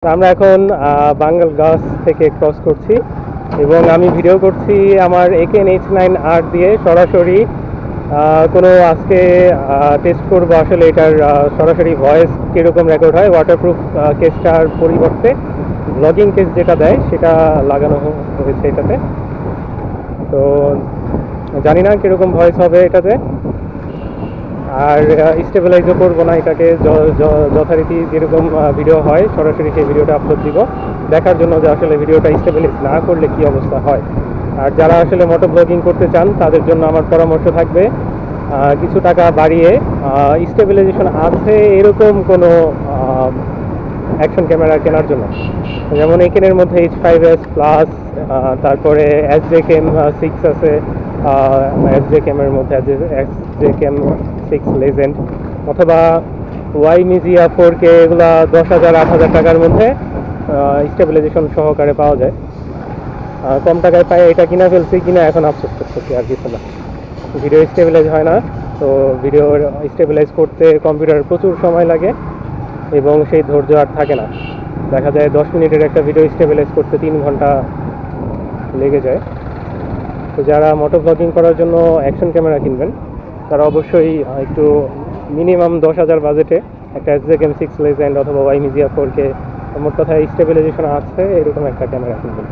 তো আমরা এখন বাঙ্গালগাছ থেকে ক্রস করছি এবং আমি ভিডিও করছি আমার AKN-H9R দিয়ে সরাসরি কোনো আজকে টেস্ট করবো আসলে এটার সরাসরি ভয়েস কীরকম রেকর্ড হয়। ওয়াটারপ্রুফ কেসটার পরিবর্তে ব্লগিং কেস যেটা দেয় সেটা লাগানো হয়েছে এটাতে। তো জানি না কীরকম ভয়েস হবে এটাতে। আর স্টেবিলাইজও করবো না এটাকে, যথারীতি যেরকম ভিডিও হয় সরাসরি সেই ভিডিওটা আপলোড দিব দেখার জন্য যে আসলে ভিডিওটা স্টেবিলাইজ না করলে কী অবস্থা হয়। আর যারা আসলে মোটো ব্লগিং করতে চান তাদের জন্য আমার পরামর্শ থাকবে কিছু টাকা বাড়িয়ে স্টেবিলাইজেশন আছে এরকম কোনো অ্যাকশন ক্যামেরা কেনার জন্য। যেমন এখানের মধ্যে H5s প্লাস, তারপরে SJCam-6 আছে, SJCam-এর মধ্যে SJCam-6 লেজেন্ড, অথবা ওয়াইমিজিয়া 4K, এগুলা 10,000 8,000 টাকার মধ্যে স্টেবিলাইজেশন সহকারে পাওয়া যায়। কম টাকায় পাই এটা কিনা ফেলছি, কিনা এখন আফসোস করতেছি আর কিছু না। ভিডিও স্টেবিলাইজ হয় না, তো ভিডিও স্টেবিলাইজ করতে কম্পিউটার প্রচুর সময় লাগে এবং সেই ধৈর্য আর থাকে না। দেখা যায় 10 মিনিটের একটা ভিডিও স্টেবিলাইজ করতে 3 ঘন্টা লেগে যায়। তো যারা মোটো ব্লগিং করার জন্য অ্যাকশন ক্যামেরা কিনবেন তারা অবশ্যই একটু মিনিমাম 10,000 বাজেটে একটা SJCam-6 লেজেন্ড অথবা ওয়াইমিজিয়া 4K, মোট কথায় স্টেবিলাইজেশন আছে এরকম একটা ক্যামেরা কিনবেন।